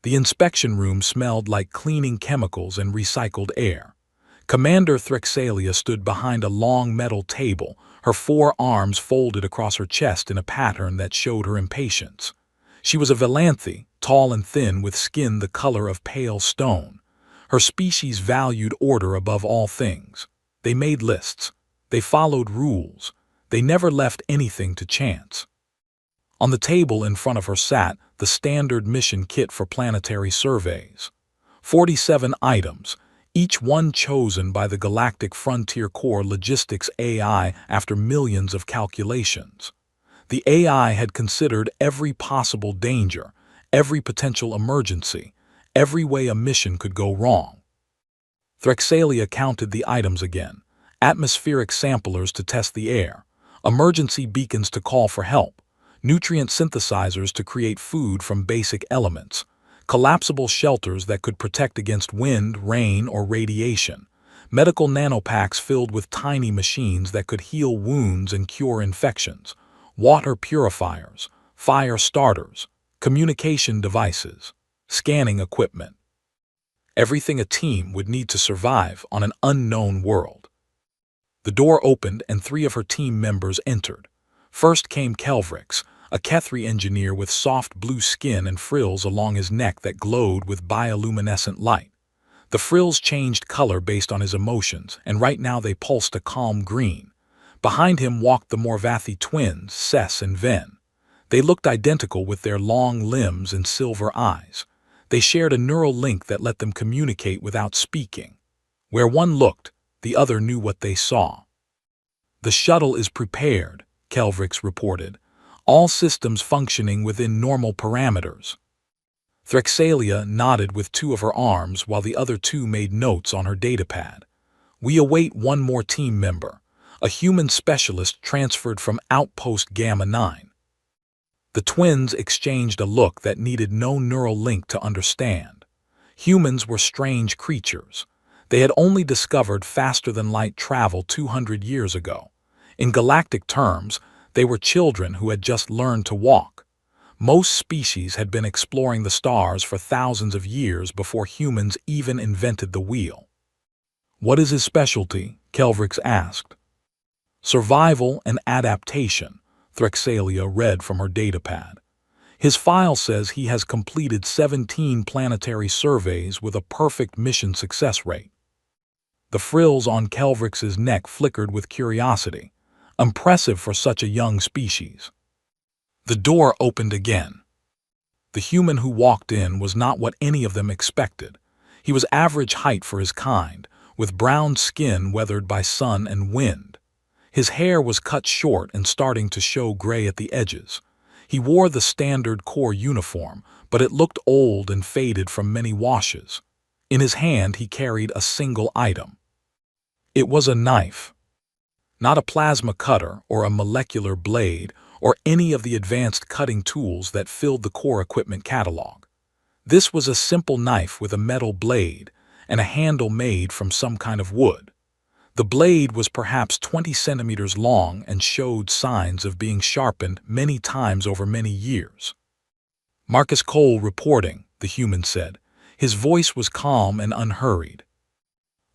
The inspection room smelled like cleaning chemicals and recycled air. Commander Threxalia stood behind a long metal table, her 4 arms folded across her chest in a pattern that showed her impatience. She was a Velanthe, tall and thin with skin the color of pale stone. Her species valued order above all things. They made lists. They followed rules. They never left anything to chance. On the table in front of her sat the standard mission kit for planetary surveys. 47 items, each one chosen by the Galactic Frontier Corps Logistics AI after millions of calculations. The AI had considered every possible danger, every potential emergency, every way a mission could go wrong. Threxalia counted the items again: atmospheric samplers to test the air, emergency beacons to call for help, nutrient synthesizers to create food from basic elements, collapsible shelters that could protect against wind, rain, or radiation, medical nanopacks filled with tiny machines that could heal wounds and cure infections, water purifiers, fire starters, communication devices, scanning equipment. Everything a team would need to survive on an unknown world. The door opened and 3 of her team members entered. First came Kelvrix, a Kethri engineer with soft blue skin and frills along his neck that glowed with bioluminescent light. The frills changed color based on his emotions, and right now they pulsed a calm green. Behind him walked the Morvathi twins, Sess and Ven. They looked identical with their long limbs and silver eyes. They shared a neural link that let them communicate without speaking. Where one looked, the other knew what they saw. "The shuttle is prepared," Kelvrix reported. "All systems functioning within normal parameters." Threxalia nodded with 2 of her arms while the other 2 made notes on her datapad. "We await one more team member, a human specialist transferred from Outpost Gamma 9. The twins exchanged a look that needed no neural link to understand. Humans were strange creatures. They had only discovered faster-than-light travel 200 years ago. In galactic terms, they were children who had just learned to walk. Most species had been exploring the stars for thousands of years before humans even invented the wheel. "What is his specialty?" Kelvrix asked. "Survival and adaptation," Threxalia read from her datapad. "His file says he has completed 17 planetary surveys with a perfect mission success rate." The frills on Kelvrix's neck flickered with curiosity. Impressive for such a young species. The door opened again. The human who walked in was not what any of them expected. He was average height for his kind, with brown skin weathered by sun and wind. His hair was cut short and starting to show gray at the edges. He wore the standard Corps uniform, but it looked old and faded from many washes. In his hand he carried a single item. It was a knife. Not a plasma cutter or a molecular blade or any of the advanced cutting tools that filled the Corps equipment catalog. This was a simple knife with a metal blade and a handle made from some kind of wood. The blade was perhaps 20 centimeters long and showed signs of being sharpened many times over many years. "Marcus Cole reporting," the human said. His voice was calm and unhurried.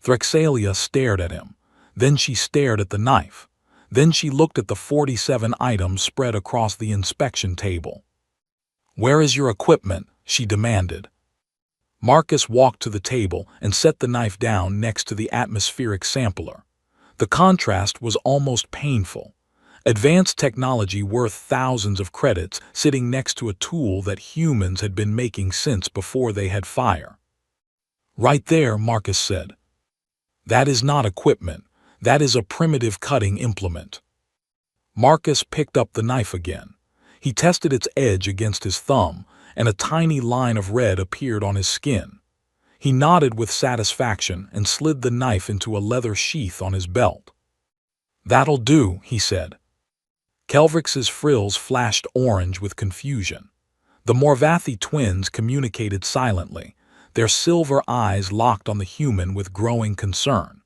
Threxalia stared at him. Then she stared at the knife. Then she looked at the 47 items spread across the inspection table. "Where is your equipment?" she demanded. Marcus walked to the table and set the knife down next to the atmospheric sampler. The contrast was almost painful. Advanced technology worth thousands of credits sitting next to a tool that humans had been making since before they had fire. "Right there," Marcus said. "That is not equipment. That is a primitive cutting implement." Marcus picked up the knife again. He tested its edge against his thumb, and a tiny line of red appeared on his skin. He nodded with satisfaction and slid the knife into a leather sheath on his belt. "That'll do," he said. Kelvrix's frills flashed orange with confusion. The Morvathi twins communicated silently, their silver eyes locked on the human with growing concern.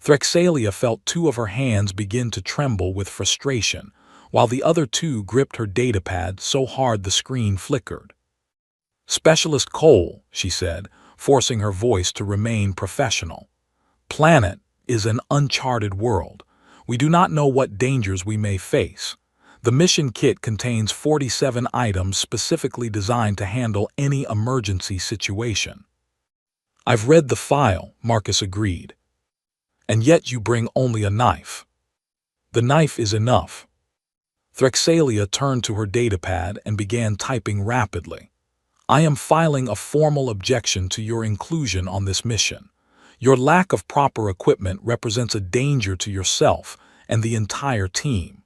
Threxalia felt 2 of her hands begin to tremble with frustration, while the other 2 gripped her datapad so hard the screen flickered. Specialist Cole, she said, forcing her voice to remain professional. Planet is an uncharted world. We do not know what dangers we may face. The mission kit contains 47 items specifically designed to handle any emergency situation. I've read the file, Marcus agreed. And yet you bring only a knife. The knife is enough. Threxalia turned to her datapad and began typing rapidly. I am filing a formal objection to your inclusion on this mission. Your lack of proper equipment represents a danger to yourself and the entire team.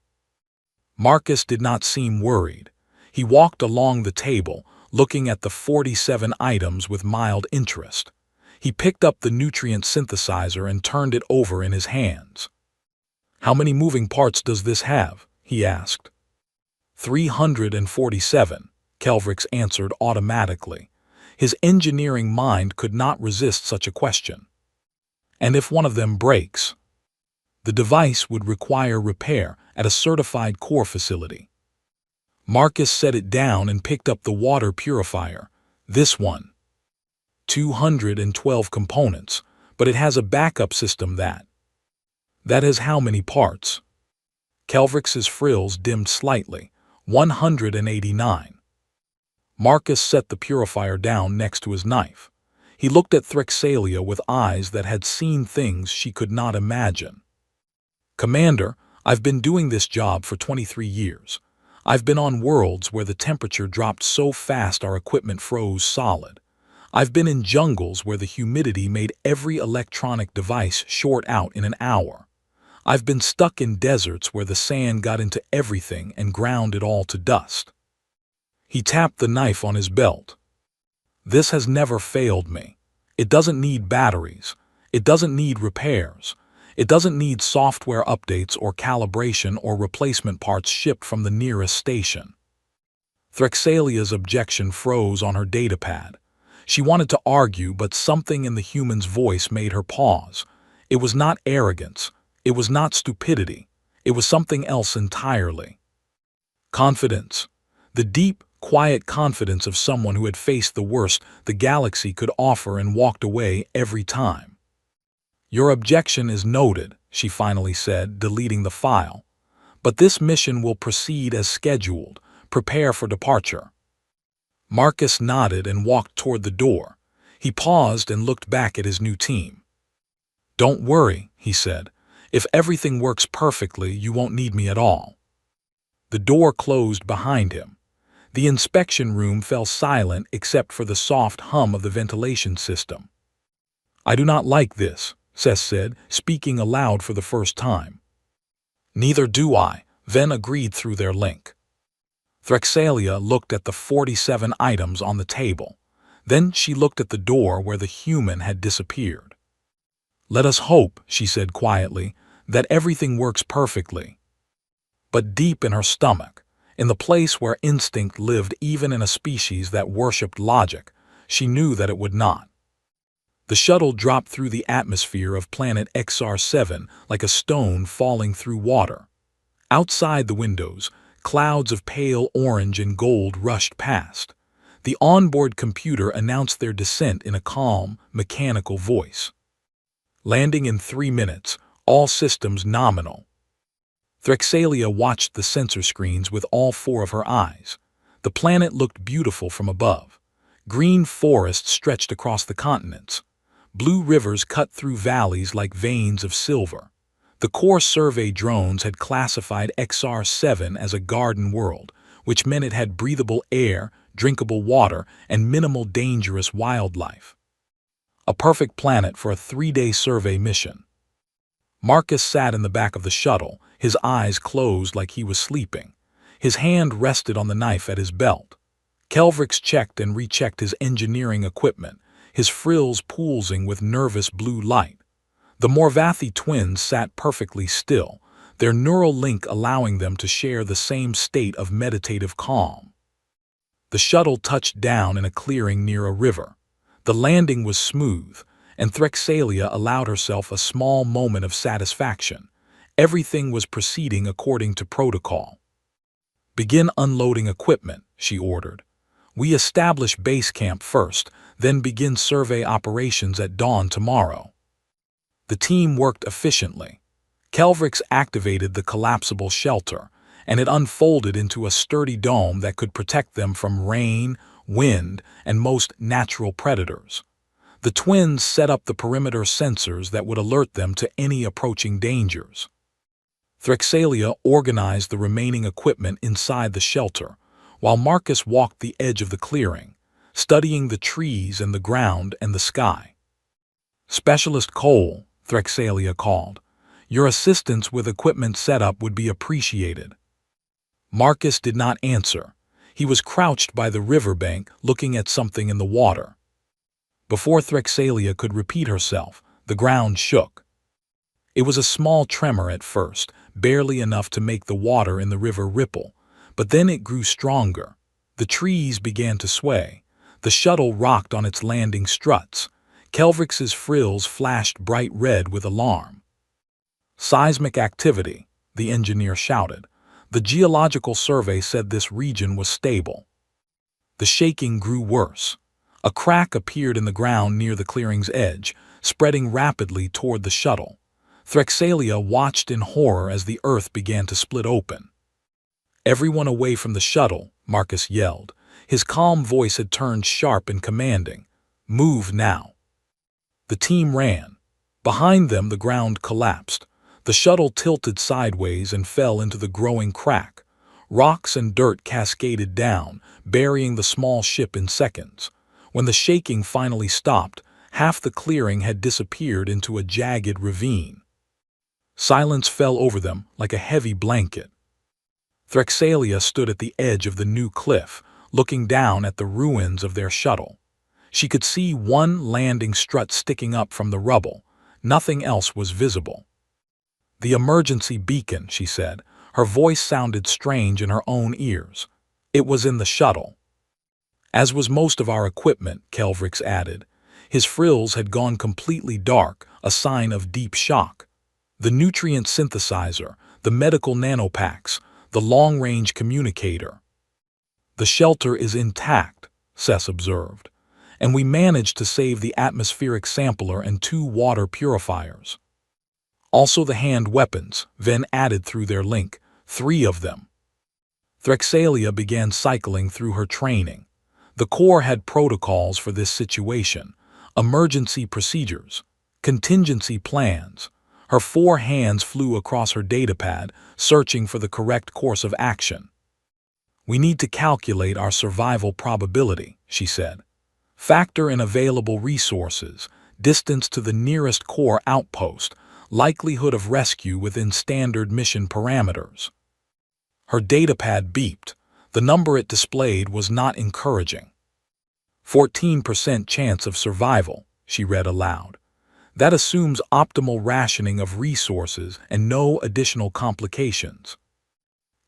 Marcus did not seem worried. He walked along the table, looking at the 47 items with mild interest. He picked up the nutrient synthesizer and turned it over in his hands. How many moving parts does this have? He asked. 347, Kelvrix answered automatically. His engineering mind could not resist such a question. And if one of them breaks? The device would require repair at a certified core facility. Marcus set it down and picked up the water purifier. This one. 212 components, but it has a backup system that has how many parts? Kelvrix's frills dimmed slightly. 189. Marcus set the purifier down next to his knife. He looked at Threxalia with eyes that had seen things she could not imagine. Commander, I've been doing this job for 23 years. I've been on worlds where the temperature dropped so fast our equipment froze solid. I've been in jungles where the humidity made every electronic device short out in an hour. I've been stuck in deserts where the sand got into everything and ground it all to dust. He tapped the knife on his belt. This has never failed me. It doesn't need batteries. It doesn't need repairs. It doesn't need software updates or calibration or replacement parts shipped from the nearest station. Threxalia's objection froze on her datapad. She wanted to argue, but something in the human's voice made her pause. It was not arrogance. It was not stupidity. It was something else entirely. Confidence. The deep, quiet confidence of someone who had faced the worst the galaxy could offer and walked away every time. Your objection is noted, she finally said, deleting the file. But this mission will proceed as scheduled. Prepare for departure. Marcus nodded and walked toward the door. He paused and looked back at his new team. Don't worry, he said. If everything works perfectly, you won't need me at all. The door closed behind him. The inspection room fell silent except for the soft hum of the ventilation system. I do not like this, Seth said, speaking aloud for the first time. Neither do I, Ven agreed through their link. Threxalia looked at the 47 items on the table. Then she looked at the door where the human had disappeared. Let us hope, she said quietly, that everything works perfectly. But deep in her stomach, in the place where instinct lived even in a species that worshipped logic, she knew that it would not. The shuttle dropped through the atmosphere of planet XR7 like a stone falling through water. Outside the windows, clouds of pale orange and gold rushed past. The onboard computer announced their descent in a calm, mechanical voice. Landing in 3 minutes, all systems nominal. Threxalia watched the sensor screens with all 4 of her eyes. The planet looked beautiful from above. Green forests stretched across the continents. Blue rivers cut through valleys like veins of silver. The core survey drones had classified XR7 as a garden world, which meant it had breathable air, drinkable water, and minimal dangerous wildlife. A perfect planet for a 3-day survey mission. Marcus sat in the back of the shuttle, his eyes closed like he was sleeping. His hand rested on the knife at his belt. Kelvrix checked and rechecked his engineering equipment, his frills pulsing with nervous blue light. The Morvathi twins sat perfectly still, their neural link allowing them to share the same state of meditative calm. The shuttle touched down in a clearing near a river. The landing was smooth, and Threxalia allowed herself a small moment of satisfaction. Everything was proceeding according to protocol. Begin unloading equipment, she ordered. We establish base camp first, then begin survey operations at dawn tomorrow. The team worked efficiently. Kelvrix activated the collapsible shelter, and it unfolded into a sturdy dome that could protect them from rain, wind, and most natural predators. The twins set up the perimeter sensors that would alert them to any approaching dangers. Threxalia organized the remaining equipment inside the shelter, while Marcus walked the edge of the clearing, studying the trees and the ground and the sky. "Specialist Cole," Threxalia called, "your assistance with equipment setup would be appreciated." Marcus did not answer. He was crouched by the riverbank looking at something in the water. Before Threxalia could repeat herself, the ground shook. It was a small tremor at first, barely enough to make the water in the river ripple, but then it grew stronger. The trees began to sway. The shuttle rocked on its landing struts. Kelvrix's frills flashed bright red with alarm. "Seismic activity," the engineer shouted. The geological survey said this region was stable. The shaking grew worse. A crack appeared in the ground near the clearing's edge, spreading rapidly toward the shuttle. Threxalia watched in horror as the earth began to split open. "Everyone away from the shuttle," Marcus yelled. His calm voice had turned sharp and commanding. "Move now." The team ran. Behind them, the ground collapsed. The shuttle tilted sideways and fell into the growing crack. Rocks and dirt cascaded down, burying the small ship in seconds. When the shaking finally stopped, half the clearing had disappeared into a jagged ravine. Silence fell over them like a heavy blanket. Threxalia stood at the edge of the new cliff, looking down at the ruins of their shuttle. She could see one landing strut sticking up from the rubble. Nothing else was visible. "The emergency beacon," she said. Her voice sounded strange in her own ears. "It was in the shuttle." "As was most of our equipment," Kelvrix added. His frills had gone completely dark, a sign of deep shock. "The nutrient synthesizer, the medical nanopacks, the long-range communicator." "The shelter is intact," Sess observed, "and we managed to save the atmospheric sampler and 2 water purifiers. Also the hand weapons," Ven added through their link, 3 of them. Threxalia began cycling through her training. The Corps had protocols for this situation, emergency procedures, contingency plans. Her 4 hands flew across her datapad, searching for the correct course of action. "We need to calculate our survival probability," she said. "Factor in available resources, distance to the nearest Corps outpost, likelihood of rescue within standard mission parameters." Her datapad beeped. The number it displayed was not encouraging. 14% chance of survival, she read aloud. That assumes optimal rationing of resources and no additional complications.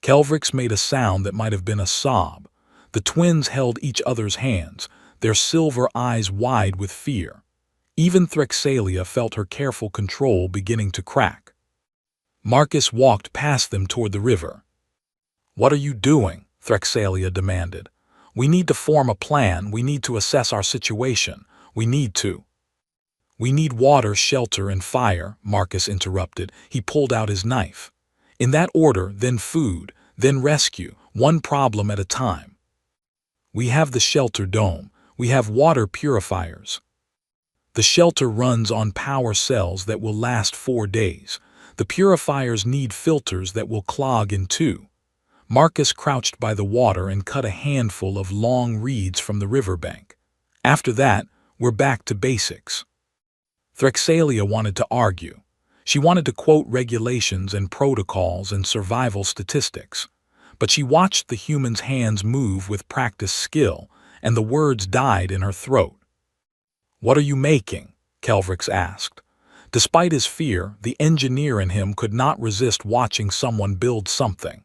Kelvrix made a sound that might have been a sob. The twins held each other's hands, their silver eyes wide with fear. Even Threxalia felt her careful control beginning to crack. Marcus walked past them toward the river. "What are you doing?" Threxalia demanded. "We need to form a plan. We need to assess our situation. We need water, shelter, and fire," Marcus interrupted. He pulled out his knife. "In that order, then food, then rescue, one problem at a time. We have the shelter dome. We have water purifiers. The shelter runs on power cells that will last 4 days. The purifiers need filters that will clog in 2. Marcus crouched by the water and cut a handful of long reeds from the riverbank. "After that, we're back to basics." Threxalia wanted to argue. She wanted to quote regulations and protocols and survival statistics. But she watched the human's hands move with practiced skill, and the words died in her throat. "What are you making?" Kelvrix asked. Despite his fear, the engineer in him could not resist watching someone build something.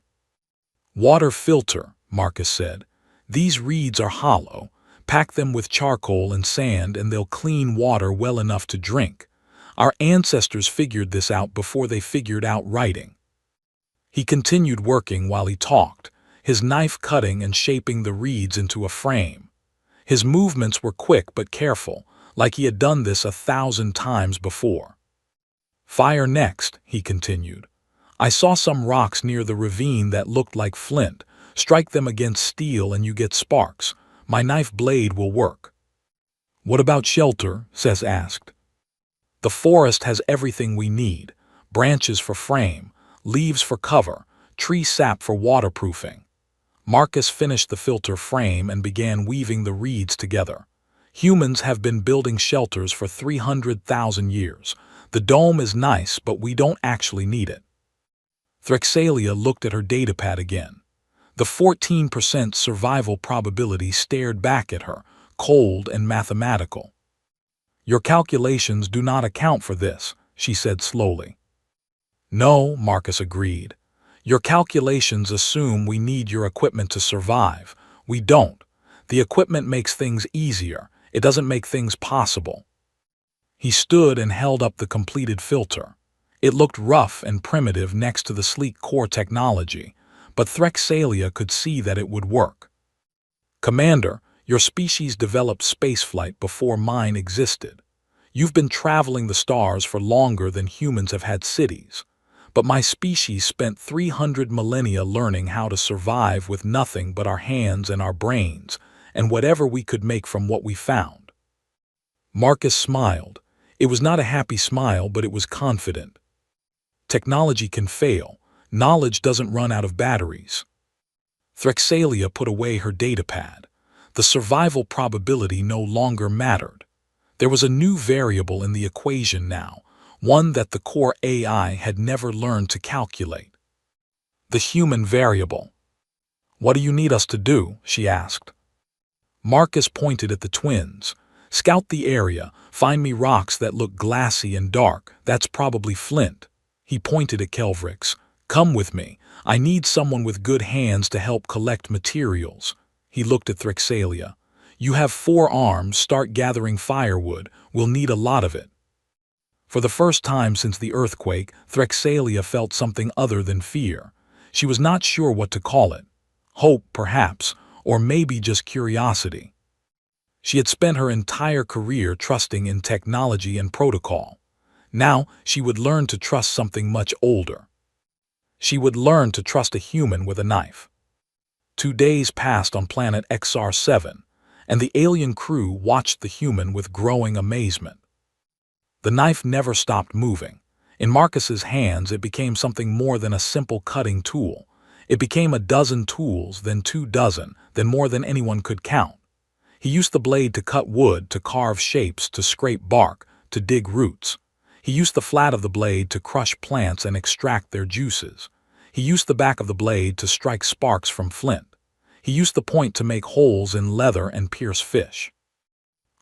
"Water filter," Marcus said. "These reeds are hollow. Pack them with charcoal and sand and they'll clean water well enough to drink. Our ancestors figured this out before they figured out writing." He continued working while he talked, his knife cutting and shaping the reeds into a frame. His movements were quick but careful, like he had done this 1,000 times before. "Fire next," he continued. "I saw some rocks near the ravine that looked like flint. Strike them against steel and you get sparks. My knife blade will work." "What about shelter?" Seth asked. "The forest has everything we need: branches for frame, leaves for cover, tree sap for waterproofing." Marcus finished the filter frame and began weaving the reeds together. "Humans have been building shelters for 300,000 years. The dome is nice, but we don't actually need it." Threxalia looked at her datapad again. The 14% survival probability stared back at her, cold and mathematical. "Your calculations do not account for this," she said slowly. "No," Marcus agreed. "Your calculations assume we need your equipment to survive. We don't. The equipment makes things easier. It doesn't make things possible." He stood and held up the completed filter. It looked rough and primitive next to the sleek core technology, but Threxalia could see that it would work. "Commander, your species developed spaceflight before mine existed. You've been traveling the stars for longer than humans have had cities. But my species spent 300 millennia learning how to survive with nothing but our hands and our brains, and whatever we could make from what we found." Marcus smiled. It was not a happy smile, but it was confident. "Technology can fail. Knowledge doesn't run out of batteries." Threxalia put away her datapad. The survival probability no longer mattered. There was a new variable in the equation now, one that the core AI had never learned to calculate. The human variable. "What do you need us to do?" she asked. Marcus pointed at the twins. "Scout the area, find me rocks that look glassy and dark. That's probably flint." He pointed at Kelvrix. "Come with me. I need someone with good hands to help collect materials." He looked at Threxalia. "You have 4 arms, start gathering firewood. We'll need a lot of it." For the first time since the earthquake, Threxalia felt something other than fear. She was not sure what to call it. Hope, perhaps, or maybe just curiosity. She had spent her entire career trusting in technology and protocol. Now she would learn to trust something much older. She would learn to trust a human with a knife. 2 days passed on planet XR7, and the alien crew watched the human with growing amazement. The knife never stopped moving. In Marcus's hands, it became something more than a simple cutting tool. It became a dozen tools, then 2 dozen, then more than anyone could count. He used the blade to cut wood, to carve shapes, to scrape bark, to dig roots. He used the flat of the blade to crush plants and extract their juices. He used the back of the blade to strike sparks from flint. He used the point to make holes in leather and pierce fish.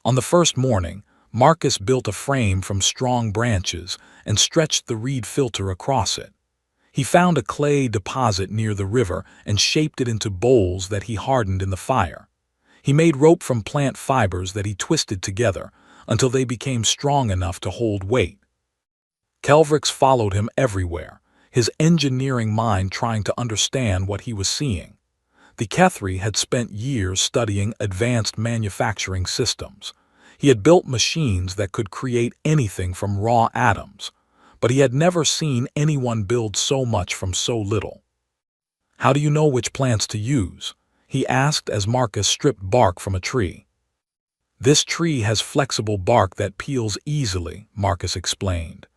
On the first morning, Marcus built a frame from strong branches and stretched the reed filter across it. He found a clay deposit near the river and shaped it into bowls that he hardened in the fire. He made rope from plant fibers that he twisted together until they became strong enough to hold weight. Kelvrix followed him everywhere, his engineering mind trying to understand what he was seeing. The Kethri had spent years studying advanced manufacturing systems. He had built machines that could create anything from raw atoms, but he had never seen anyone build so much from so little. "How do you know which plants to use?" he asked as Marcus stripped bark from a tree. "This tree has flexible bark that peels easily," Marcus explained.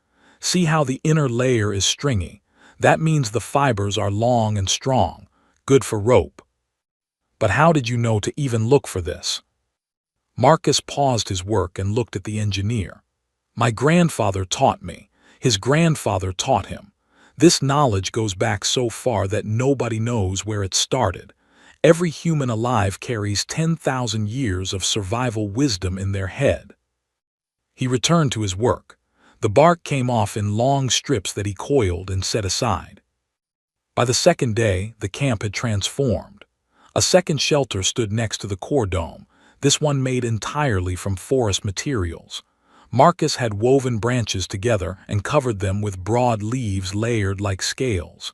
"See how the inner layer is stringy? That means the fibers are long and strong, good for rope." "But how did you know to even look for this?" Marcus paused his work and looked at the engineer. "My grandfather taught me. His grandfather taught him. This knowledge goes back so far that nobody knows where it started. Every human alive carries 10,000 years of survival wisdom in their head." He returned to his work. The bark came off in long strips that he coiled and set aside. By the second day, the camp had transformed. A second shelter stood next to the core dome, this one made entirely from forest materials. Marcus had woven branches together and covered them with broad leaves layered like scales.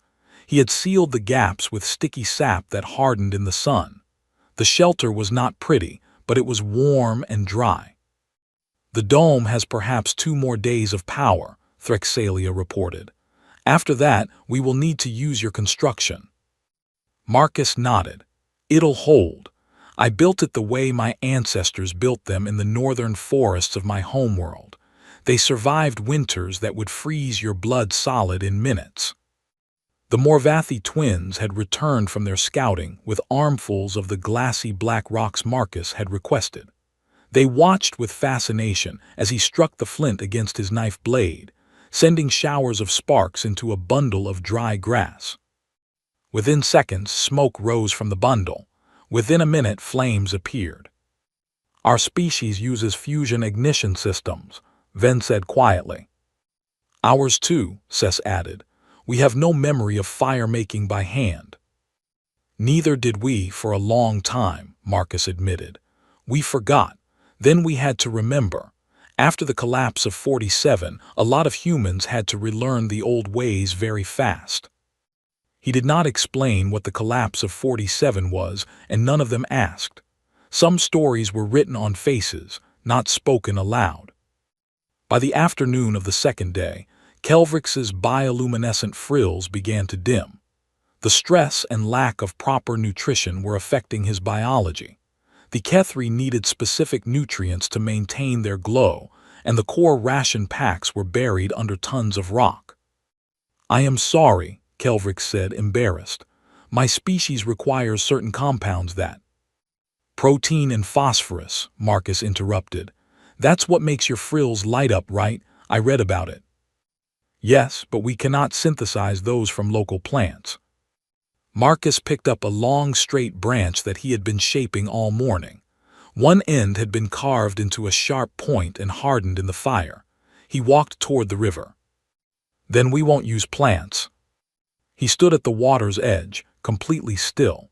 He had sealed the gaps with sticky sap that hardened in the sun. The shelter was not pretty, but it was warm and dry. "The dome has perhaps 2 more days of power," Threxalia reported. "After that, we will need to use your construction." Marcus nodded. "It'll hold. I built it the way my ancestors built them in the northern forests of my homeworld. They survived winters that would freeze your blood solid in minutes." The Morvathi twins had returned from their scouting with armfuls of the glassy black rocks Marcus had requested. They watched with fascination as he struck the flint against his knife blade, sending showers of sparks into a bundle of dry grass. Within seconds, smoke rose from the bundle. Within a minute, flames appeared. "Our species uses fusion ignition systems," Ven said quietly. "Ours too," Sess added. "We have no memory of fire-making by hand." "Neither did we for a long time," Marcus admitted. "We forgot. Then we had to remember. After the collapse of 47, a lot of humans had to relearn the old ways very fast." He did not explain what the collapse of 47 was, and none of them asked. Some stories were written on faces, not spoken aloud. By the afternoon of the second day, Kelvrix's bioluminescent frills began to dim. The stress and lack of proper nutrition were affecting his biology. The Kethri needed specific nutrients to maintain their glow, and the core ration packs were buried under tons of rock. "I am sorry," Kelvrix said, embarrassed. "My species requires certain compounds that—" "Protein and phosphorus," Marcus interrupted. "That's what makes your frills light up, right? I read about it." "Yes, but we cannot synthesize those from local plants." Marcus picked up a long straight branch that he had been shaping all morning. One end had been carved into a sharp point and hardened in the fire. He walked toward the river. "Then we won't use plants." He stood at the water's edge, completely still.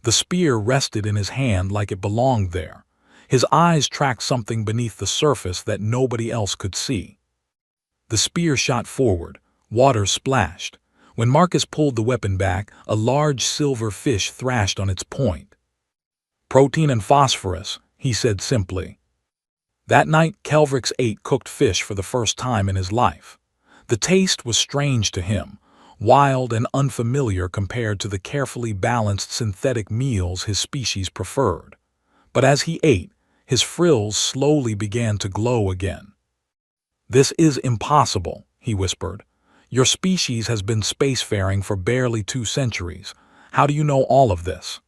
The spear rested in his hand like it belonged there. His eyes tracked something beneath the surface that nobody else could see. The spear shot forward. Water splashed. When Marcus pulled the weapon back, a large silver fish thrashed on its point. "Protein and phosphorus," he said simply. That night, Kelvrix ate cooked fish for the first time in his life. The taste was strange to him, wild and unfamiliar compared to the carefully balanced synthetic meals his species preferred. But as he ate, his frills slowly began to glow again. "This is impossible," he whispered. "Your species has been spacefaring for barely 2 centuries. How do you know all of this?"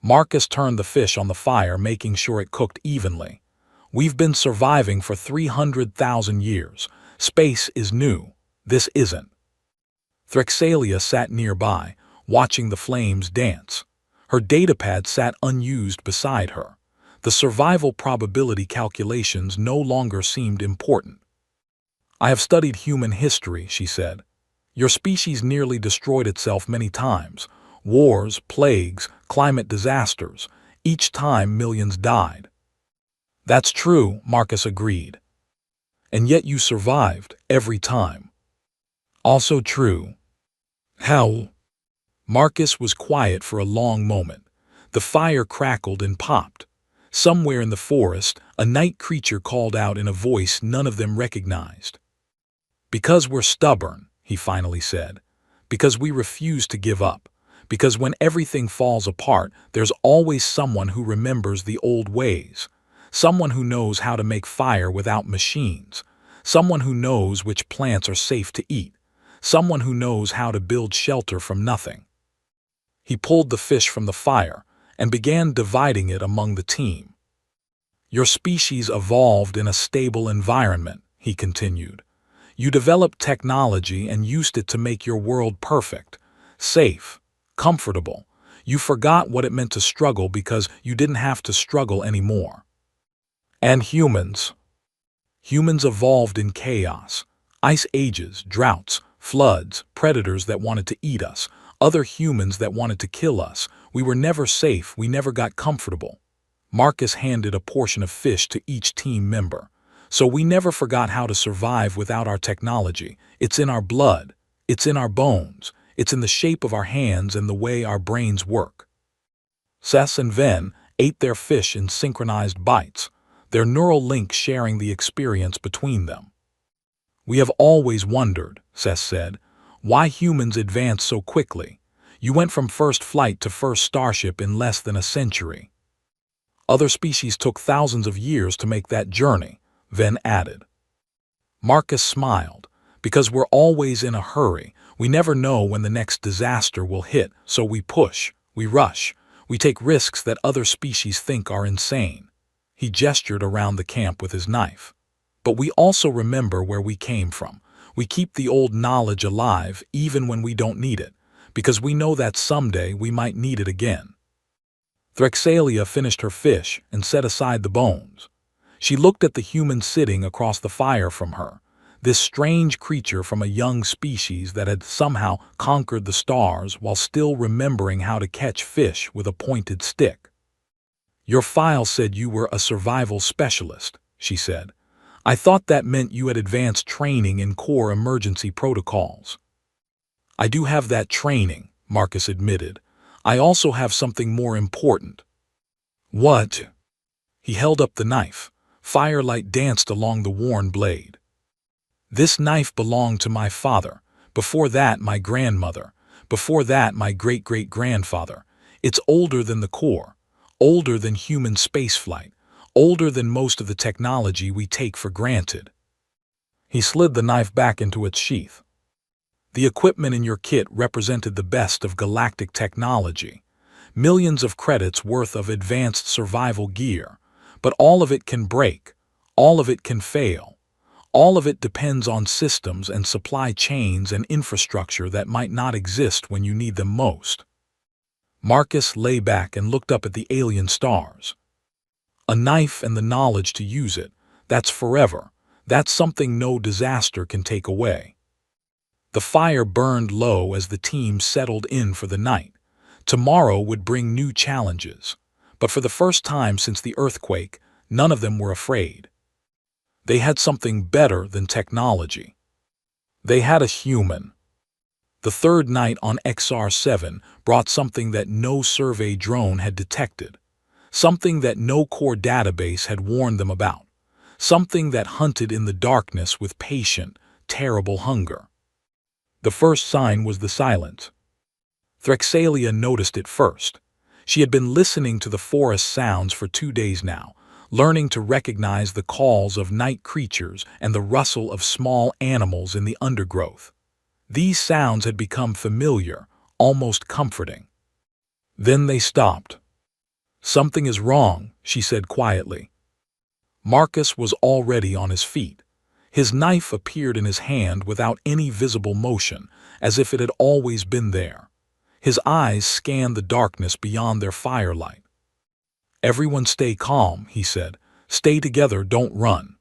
Marcus turned the fish on the fire, making sure it cooked evenly. "We've been surviving for 300,000 years. Space is new. This isn't." Threxalia sat nearby, watching the flames dance. Her datapad sat unused beside her. The survival probability calculations no longer seemed important. "I have studied human history," she said. "Your species nearly destroyed itself many times. Wars, plagues, climate disasters. Each time millions died." "That's true," Marcus agreed. "And yet you survived, every time." "Also true." "How?" Marcus was quiet for a long moment. The fire crackled and popped. Somewhere in the forest, a night creature called out in a voice none of them recognized. "Because we're stubborn," he finally said. "Because we refuse to give up. Because when everything falls apart, there's always someone who remembers the old ways. Someone who knows how to make fire without machines. Someone who knows which plants are safe to eat. Someone who knows how to build shelter from nothing." He pulled the fish from the fire and began dividing it among the team. "Your species evolved in a stable environment," he continued. "You developed technology and used it to make your world perfect, safe, comfortable. You forgot what it meant to struggle because you didn't have to struggle anymore." "And humans?" "Humans evolved in chaos. Ice ages, droughts, floods, predators that wanted to eat us, other humans that wanted to kill us. We were never safe, we never got comfortable." Marcus handed a portion of fish to each team member. "So we never forgot how to survive without our technology. It's in our blood. It's in our bones. It's in the shape of our hands and the way our brains work. Cess and Ven ate their fish in synchronized bites, their neural links sharing the experience between them. "We have always wondered," Cess said, "why humans advance so quickly. You went from first flight to first starship in less than a century." "Other species took thousands of years to make that journey," Ven added. Marcus smiled. "Because we're always in a hurry. We never know when the next disaster will hit, so we push, we rush, we take risks that other species think are insane." He gestured around the camp with his knife. "But we also remember where we came from. We keep the old knowledge alive even when we don't need it, because we know that someday we might need it again." Threxalia finished her fish and set aside the bones. She looked at the human sitting across the fire from her, this strange creature from a young species that had somehow conquered the stars while still remembering how to catch fish with a pointed stick. "Your file said you were a survival specialist," she said. "I thought that meant you had advanced training in core emergency protocols." "I do have that training," Marcus admitted. "I also have something more important." "What?" He held up the knife. Firelight danced along the worn blade. "This knife belonged to my father, before that my grandmother, before that my great-great-grandfather. It's older than the core, older than human spaceflight, older than most of the technology we take for granted." He slid the knife back into its sheath. "The equipment in your kit represented the best of galactic technology. Millions of credits worth of advanced survival gear, but all of it can break, all of it can fail. All of it depends on systems and supply chains and infrastructure that might not exist when you need them most." Marcus lay back and looked up at the alien stars. "A knife and the knowledge to use it, that's forever. That's something no disaster can take away." The fire burned low as the team settled in for the night. Tomorrow would bring new challenges, but for the first time since the earthquake, none of them were afraid. They had something better than technology. They had a human. The third night on XR7 brought something that no survey drone had detected, something that no core database had warned them about, something that hunted in the darkness with patient, terrible hunger. The first sign was the silence. Threxalia noticed it first. She had been listening to the forest sounds for 2 days now, learning to recognize the calls of night creatures and the rustle of small animals in the undergrowth. These sounds had become familiar, almost comforting. Then they stopped. "Something is wrong," she said quietly. Marcus was already on his feet. His knife appeared in his hand without any visible motion, as if it had always been there. His eyes scanned the darkness beyond their firelight. "Everyone stay calm," he said. "Stay together, don't run."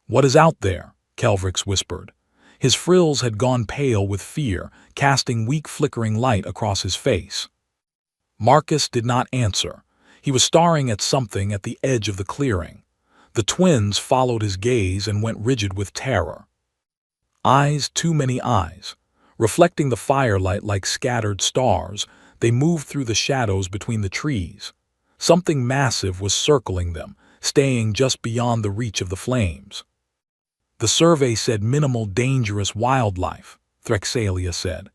"What is out there?" Kelvrix whispered. His frills had gone pale with fear, casting weak flickering light across his face. Marcus did not answer. He was staring at something at the edge of the clearing. The twins followed his gaze and went rigid with terror. Eyes, too many eyes. Reflecting the firelight like scattered stars, they moved through the shadows between the trees. Something massive was circling them, staying just beyond the reach of the flames. "The survey said minimal dangerous wildlife," Threxalia said.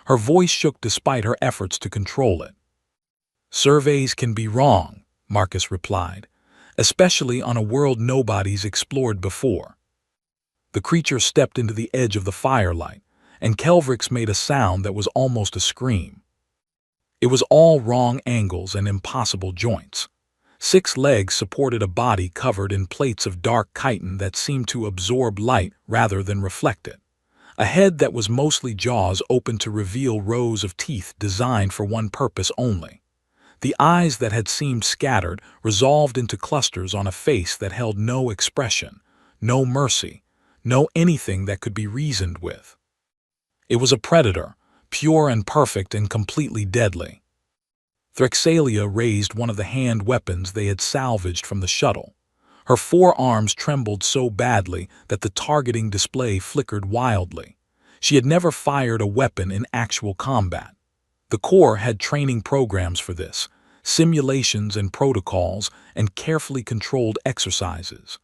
Her voice shook despite her efforts to control it. "Surveys can be wrong," Marcus replied, "especially on a world nobody's explored before." The creature stepped into the edge of the firelight, and Kelvrix made a sound that was almost a scream. It was all wrong angles and impossible joints. 6 legs supported a body covered in plates of dark chitin that seemed to absorb light rather than reflect it. A head that was mostly jaws open to reveal rows of teeth designed for one purpose only. The eyes that had seemed scattered resolved into clusters on a face that held no expression, no mercy, no anything that could be reasoned with. It was a predator, pure and perfect and completely deadly. Threxalia raised one of the hand weapons they had salvaged from the shuttle. Her forearms trembled so badly that the targeting display flickered wildly. She had never fired a weapon in actual combat. The Corps had training programs for this, simulations and protocols, and carefully controlled exercises.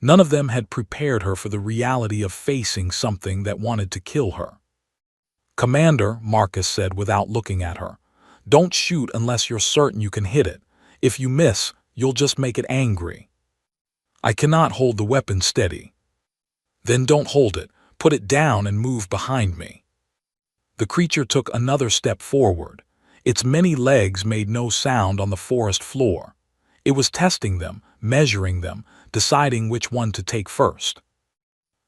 None of them had prepared her for the reality of facing something that wanted to kill her. "Commander," Marcus said without looking at her, "don't shoot unless you're certain you can hit it. If you miss, you'll just make it angry." "I cannot hold the weapon steady." "Then don't hold it. Put it down and move behind me." The creature took another step forward. Its many legs made no sound on the forest floor. It was testing them, measuring them, deciding which one to take first.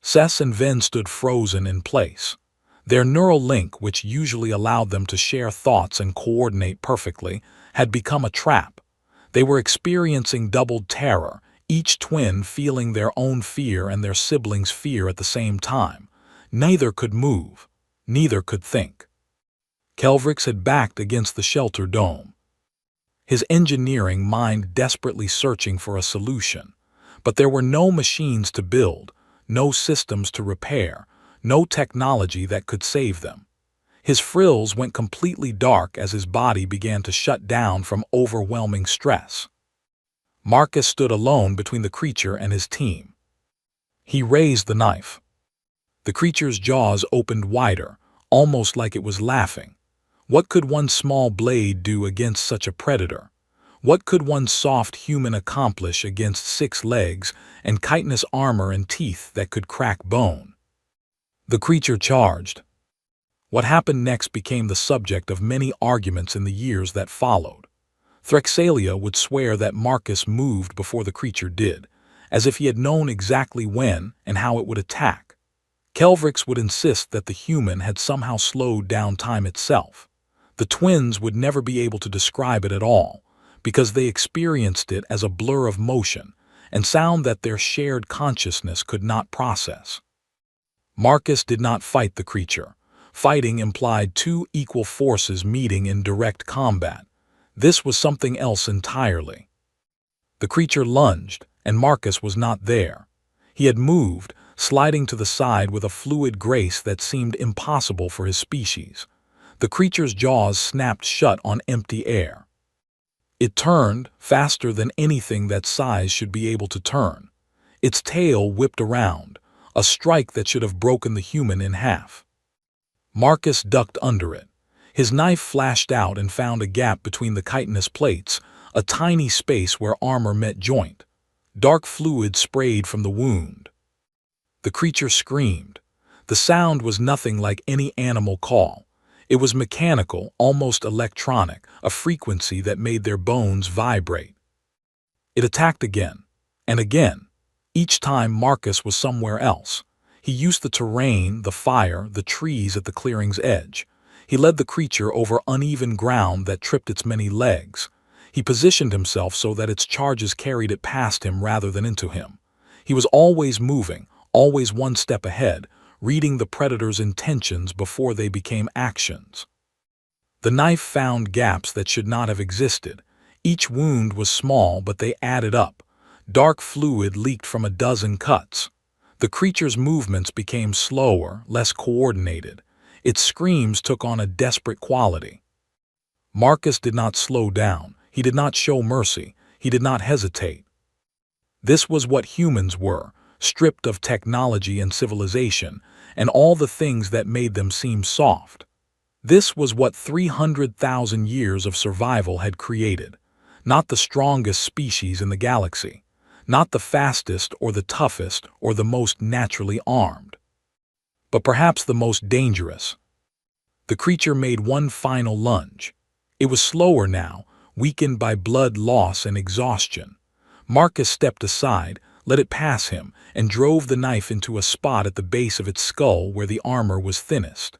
Cess and Ven stood frozen in place. Their neural link, which usually allowed them to share thoughts and coordinate perfectly, had become a trap. They were experiencing doubled terror, each twin feeling their own fear and their siblings' fear at the same time. Neither could move. Neither could think. Kelvrix had backed against the shelter dome, his engineering mind desperately searching for a solution. But there were no machines to build, no systems to repair, no technology that could save them. His frills went completely dark as his body began to shut down from overwhelming stress. Marcus stood alone between the creature and his team. He raised the knife. The creature's jaws opened wider, almost like it was laughing. What could one small blade do against such a predator? What could one soft human accomplish against 6 legs and chitinous armor and teeth that could crack bone? The creature charged. What happened next became the subject of many arguments in the years that followed. Threxalia would swear that Marcus moved before the creature did, as if he had known exactly when and how it would attack. Kelvrix would insist that the human had somehow slowed down time itself. The twins would never be able to describe it at all, because they experienced it as a blur of motion and sound that their shared consciousness could not process. Marcus did not fight the creature. Fighting implied 2 equal forces meeting in direct combat. This was something else entirely. The creature lunged, and Marcus was not there. He had moved, sliding to the side with a fluid grace that seemed impossible for his species. The creature's jaws snapped shut on empty air. It turned, faster than anything that size should be able to turn. Its tail whipped around, a strike that should have broken the human in half. Marcus ducked under it. His knife flashed out and found a gap between the chitinous plates, a tiny space where armor met joint. Dark fluid sprayed from the wound. The creature screamed. The sound was nothing like any animal call. It was mechanical, almost electronic, a frequency that made their bones vibrate. It attacked again, and again. Each time Marcus was somewhere else. He used the terrain, the fire, the trees at the clearing's edge. He led the creature over uneven ground that tripped its many legs. He positioned himself so that its charges carried it past him rather than into him. He was always moving, always one step ahead, reading the predator's intentions before they became actions. The knife found gaps that should not have existed. Each wound was small, but they added up. Dark fluid leaked from a dozen cuts. The creature's movements became slower, less coordinated. Its screams took on a desperate quality. Marcus did not slow down. He did not show mercy. He did not hesitate. This was what humans were, stripped of technology and civilization, and all the things that made them seem soft. This was what 300,000 years of survival had created. Not the strongest species in the galaxy. Not the fastest or the toughest or the most naturally armed. But perhaps the most dangerous. The creature made one final lunge. It was slower now, weakened by blood loss and exhaustion. Marcus stepped aside, let it pass him, and drove the knife into a spot at the base of its skull where the armor was thinnest.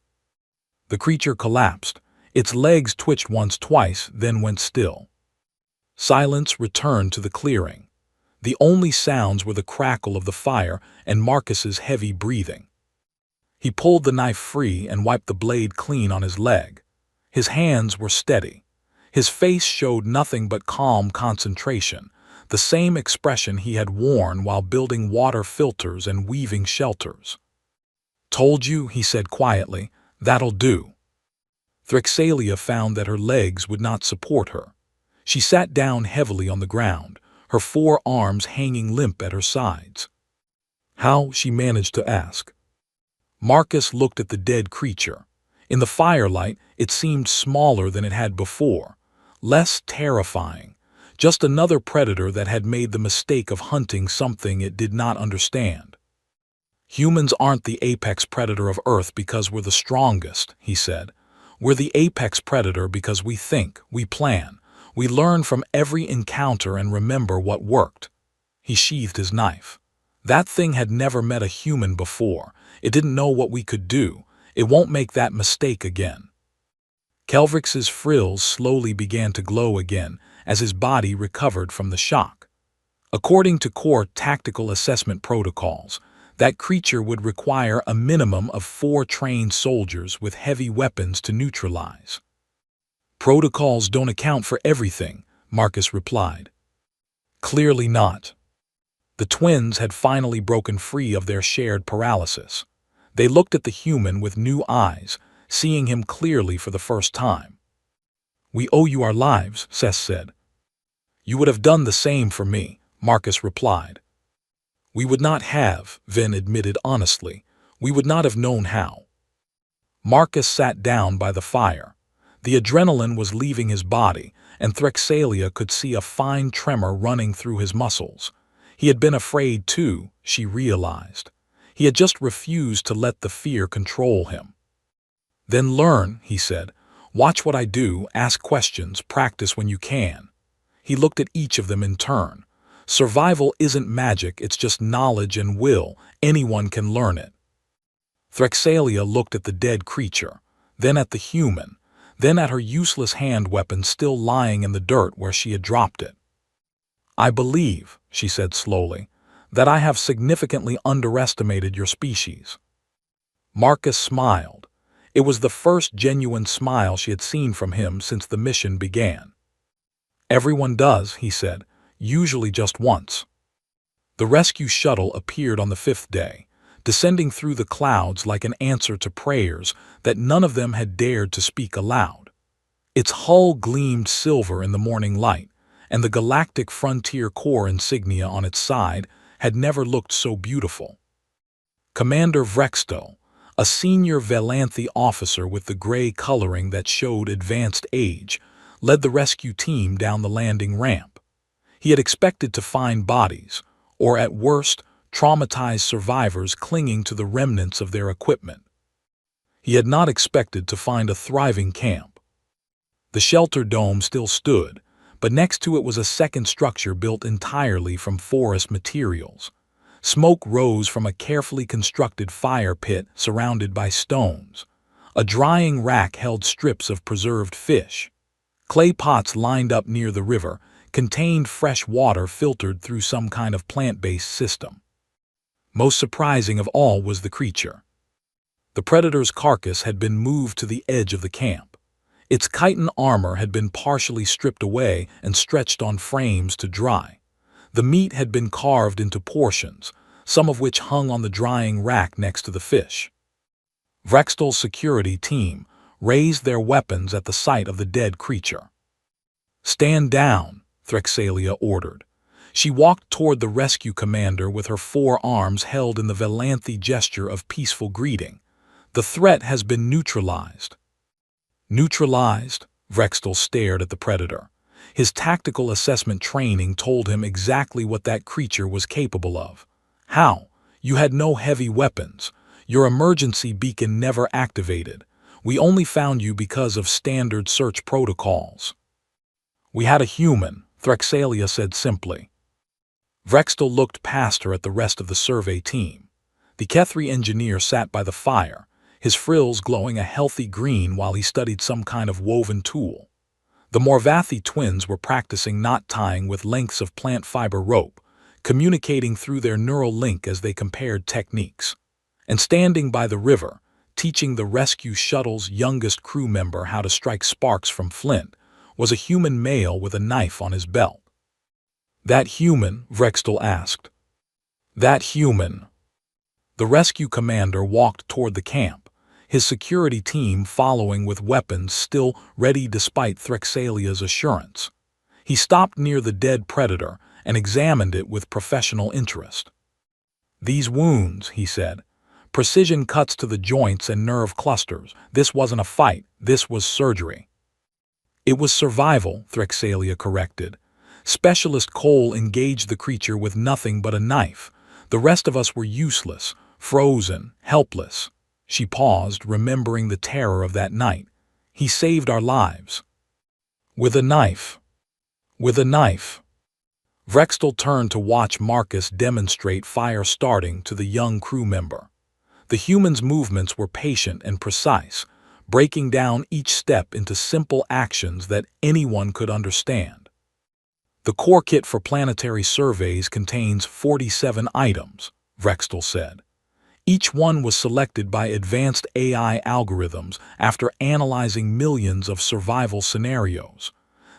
The creature collapsed. Its legs twitched once, twice, then went still. Silence returned to the clearing. The only sounds were the crackle of the fire and Marcus's heavy breathing. He pulled the knife free and wiped the blade clean on his leg. His hands were steady. His face showed nothing but calm concentration, the same expression he had worn while building water filters and weaving shelters. Told you, he said quietly. That'll do. Threxalia found that her legs would not support her. She sat down heavily on the ground, her 4 arms hanging limp at her sides. How? She managed to ask. Marcus looked at the dead creature. In the firelight, it seemed smaller than it had before, less terrifying, just another predator that had made the mistake of hunting something it did not understand. Humans aren't the apex predator of Earth because we're the strongest, he said. We're the apex predator because we think, we plan, we learn from every encounter and remember what worked. He sheathed his knife. That thing had never met a human before. It didn't know what we could do. It won't make that mistake again. Kelvrix's frills slowly began to glow again as his body recovered from the shock. According to core tactical assessment protocols, that creature would require a minimum of 4 trained soldiers with heavy weapons to neutralize. Protocols don't account for everything, Marcus replied. Clearly not. The twins had finally broken free of their shared paralysis. They looked at the human with new eyes, seeing him clearly for the first time. We owe you our lives, Seth said. You would have done the same for me, Marcus replied. We would not have, Vin admitted honestly. We would not have known how. Marcus sat down by the fire. The adrenaline was leaving his body, and Threxalia could see a fine tremor running through his muscles. He had been afraid too, she realized. He had just refused to let the fear control him. Then learn, he said. Watch what I do, ask questions, practice when you can. He looked at each of them in turn. Survival isn't magic, it's just knowledge and will. Anyone can learn it. Threxalia looked at the dead creature, then at the human, then at her useless hand weapon still lying in the dirt where she had dropped it. I believe, she said slowly, that I have significantly underestimated your species. Marcus smiled. It was the first genuine smile she had seen from him since the mission began. Everyone does, he said, usually just once. The rescue shuttle appeared on the 5th day, descending through the clouds like an answer to prayers that none of them had dared to speak aloud. Its hull gleamed silver in the morning light, and the Galactic Frontier Corps insignia on its side had never looked so beautiful. Commander Vrextel, a senior Velanthe officer with the gray coloring that showed advanced age, led the rescue team down the landing ramp. He had expected to find bodies, or at worst, traumatized survivors clinging to the remnants of their equipment. He had not expected to find a thriving camp. The shelter dome still stood, but next to it was a second structure built entirely from forest materials. Smoke rose from a carefully constructed fire pit surrounded by stones. A drying rack held strips of preserved fish. Clay pots lined up near the river contained fresh water filtered through some kind of plant-based system. Most surprising of all was the creature. The predator's carcass had been moved to the edge of the camp. Its chitin armor had been partially stripped away and stretched on frames to dry. The meat had been carved into portions, some of which hung on the drying rack next to the fish. Vrextel's security team raised their weapons at the sight of the dead creature. Stand down, Threxalia ordered. She walked toward the rescue commander with her 4 arms held in the Velanthe gesture of peaceful greeting. The threat has been neutralized. Neutralized? Vrextel stared at the predator. His tactical assessment training told him exactly what that creature was capable of. How? You had no heavy weapons. Your emergency beacon never activated. We only found you because of standard search protocols. We had a human, Threxalia said simply. Vrextel looked past her at the rest of the survey team. The Kethri engineer sat by the fire, his frills glowing a healthy green while he studied some kind of woven tool. The Morvathi twins were practicing knot tying with lengths of plant fiber rope, communicating through their neural link as they compared techniques. And standing by the river, teaching the rescue shuttle's youngest crew member how to strike sparks from flint, was a human male with a knife on his belt. That human? Vrextel asked. That human. The rescue commander walked toward the camp, his security team following with weapons still ready despite Threxalia's assurance. He stopped near the dead predator and examined it with professional interest. "These wounds," he said, "precision cuts to the joints and nerve clusters. This wasn't a fight, this was surgery." "It was survival," Threxalia corrected. "Specialist Cole engaged the creature with nothing but a knife. The rest of us were useless, frozen, helpless." She paused, remembering the terror of that night. "He saved our lives." "With a knife. With a knife." Vrextel turned to watch Marcus demonstrate fire starting to the young crew member. The human's movements were patient and precise, breaking down each step into simple actions that anyone could understand. "The core kit for planetary surveys contains 47 items," Vrextel said. "Each one was selected by advanced AI algorithms after analyzing millions of survival scenarios.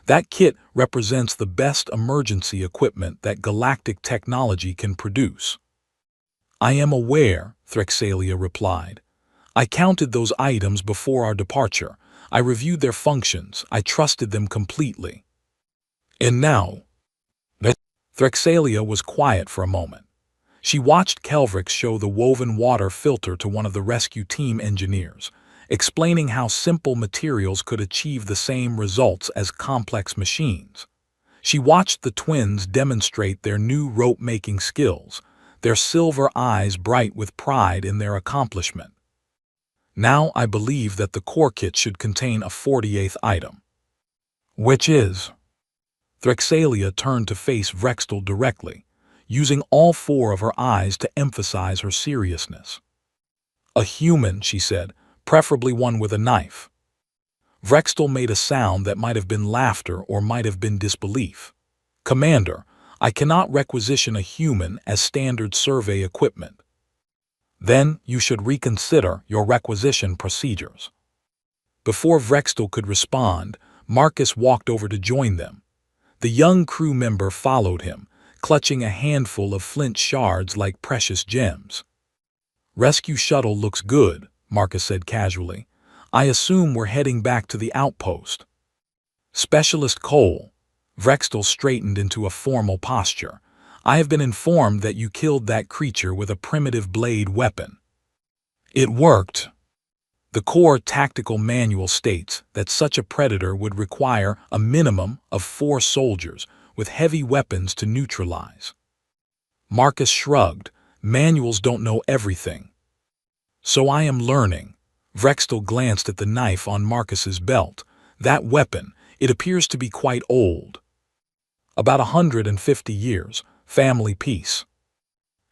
That kit represents the best emergency equipment that galactic technology can produce." "I am aware," Threxalia replied. "I counted those items before our departure. I reviewed their functions. I trusted them completely." "And now?" Threxalia was quiet for a moment. She watched Kelvrix show the woven water filter to one of the rescue team engineers, explaining how simple materials could achieve the same results as complex machines. She watched the twins demonstrate their new rope-making skills, their silver eyes bright with pride in their accomplishment. "Now I believe that the core kit should contain a 48th item." "Which is?" Threxalia turned to face Vrextel directly, using all four of her eyes to emphasize her seriousness. "A human," she said, "preferably one with a knife." Vrextel made a sound that might have been laughter or might have been disbelief. "Commander, I cannot requisition a human as standard survey equipment." "Then you should reconsider your requisition procedures." Before Vrextel could respond, Marcus walked over to join them. The young crew member followed him, clutching a handful of flint shards like precious gems. "Rescue shuttle looks good," Marcus said casually. "I assume we're heading back to the outpost." "Specialist Cole," Vrextel straightened into a formal posture, "I have been informed that you killed that creature with a primitive blade weapon." "It worked." The core tactical manual states that such a predator would require a minimum of 4 soldiers with heavy weapons to neutralize. Marcus shrugged. "Manuals don't know everything." "So I am learning." Vrextel glanced at the knife on Marcus's belt. "That weapon, it appears to be quite old." "About 150 years, family piece."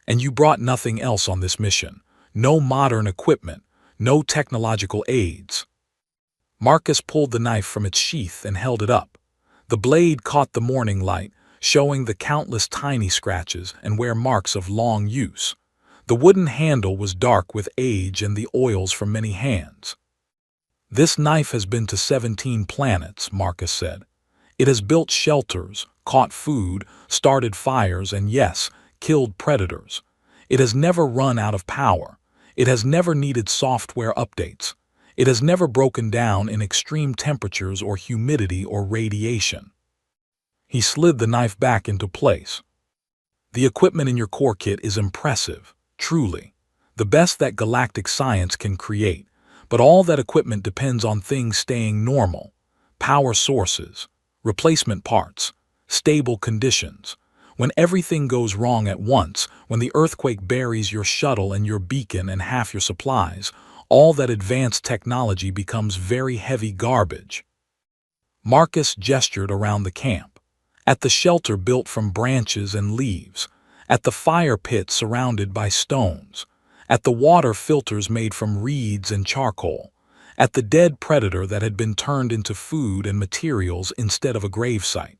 "And you brought nothing else on this mission? No modern equipment, no technological aids?" Marcus pulled the knife from its sheath and held it up. The blade caught the morning light, showing the countless tiny scratches and wear marks of long use. The wooden handle was dark with age and the oils from many hands. "This knife has been to 17 planets," Marcus said. "It has built shelters, caught food, started fires, and yes, killed predators. It has never run out of power. It has never needed software updates. It has never broken down in extreme temperatures or humidity or radiation." He slid the knife back into place. "The equipment in your core kit is impressive, truly. The best that galactic science can create, but all that equipment depends on things staying normal. Power sources, replacement parts, stable conditions. When everything goes wrong at once, when the earthquake buries your shuttle and your beacon and half your supplies, all that advanced technology becomes very heavy garbage." Marcus gestured around the camp, at the shelter built from branches and leaves, at the fire pit surrounded by stones, at the water filters made from reeds and charcoal, at the dead predator that had been turned into food and materials instead of a gravesite.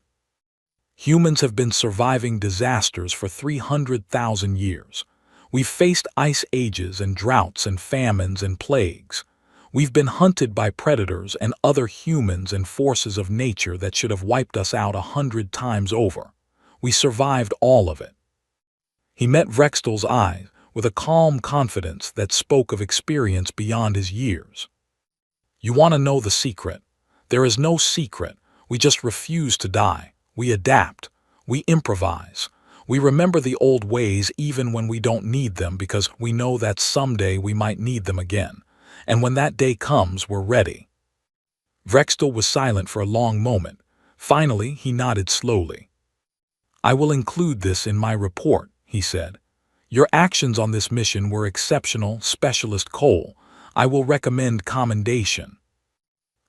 "Humans have been surviving disasters for 300,000 years. We've faced ice ages and droughts and famines and plagues. We've been hunted by predators and other humans and forces of nature that should have wiped us out 100 times over. We survived all of it." He met Vrextel's eyes, with a calm confidence that spoke of experience beyond his years. You want to know the secret? There is no secret. We just refuse to die. We adapt. We improvise. We remember the old ways even when we don't need them because we know that someday we might need them again. And when that day comes, we're ready. Vrextel was silent for a long moment. Finally, he nodded slowly. I will include this in my report, he said. Your actions on this mission were exceptional, Specialist Cole. I will recommend commendation.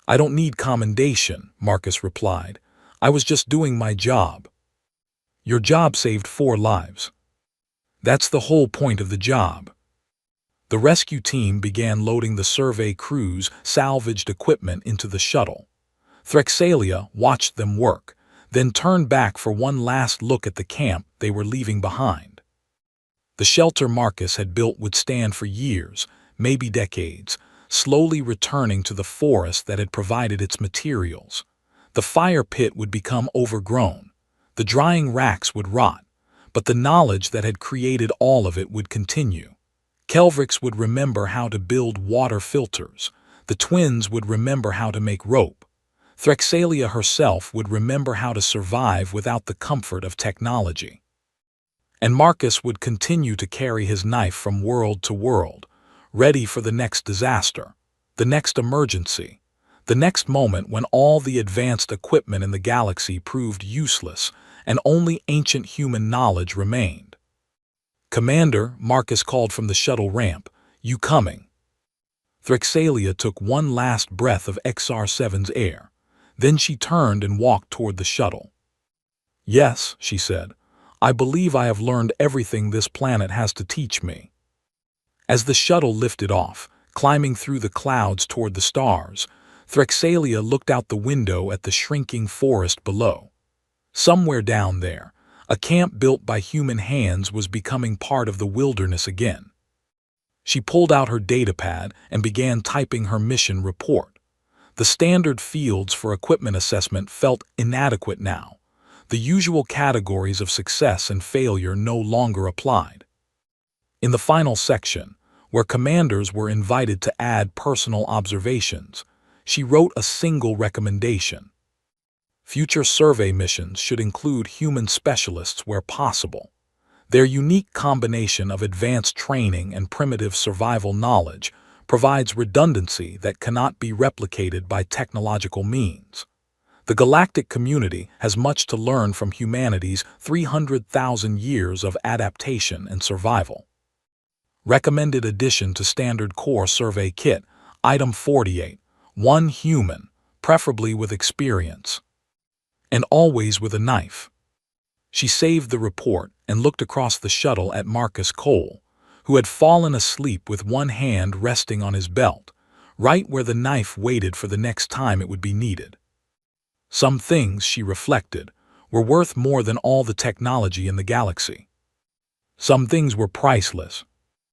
I don't need commendation, Marcus replied. I was just doing my job. Your job saved 4 lives. That's the whole point of the job. The rescue team began loading the survey crew's salvaged equipment into the shuttle. Threxalia watched them work, then turned back for one last look at the camp they were leaving behind. The shelter Marcus had built would stand for years, maybe decades, slowly returning to the forest that had provided its materials. The fire pit would become overgrown. The drying racks would rot, but the knowledge that had created all of it would continue. Kelvrix would remember how to build water filters. The twins would remember how to make rope. Threxalia herself would remember how to survive without the comfort of technology. And Marcus would continue to carry his knife from world to world, ready for the next disaster, the next emergency, the next moment when all the advanced equipment in the galaxy proved useless and only ancient human knowledge remained. Commander, Marcus called from the shuttle ramp, you coming? Threxalia took one last breath of XR-7's air. Then she turned and walked toward the shuttle. Yes, she said, I believe I have learned everything this planet has to teach me. As the shuttle lifted off, climbing through the clouds toward the stars, Threxalia looked out the window at the shrinking forest below. Somewhere down there, a camp built by human hands was becoming part of the wilderness again. She pulled out her datapad and began typing her mission report. The standard fields for equipment assessment felt inadequate now. The usual categories of success and failure no longer applied. In the final section, where commanders were invited to add personal observations, she wrote a single recommendation. Future survey missions should include human specialists where possible. Their unique combination of advanced training and primitive survival knowledge provides redundancy that cannot be replicated by technological means. The galactic community has much to learn from humanity's 300,000 years of adaptation and survival. Recommended addition to Standard Core Survey Kit, Item 48, 1 human, preferably with experience. And always with a knife. She saved the report and looked across the shuttle at Marcus Cole, who had fallen asleep with one hand resting on his belt, right where the knife waited for the next time it would be needed. Some things, she reflected, were worth more than all the technology in the galaxy. Some things were priceless,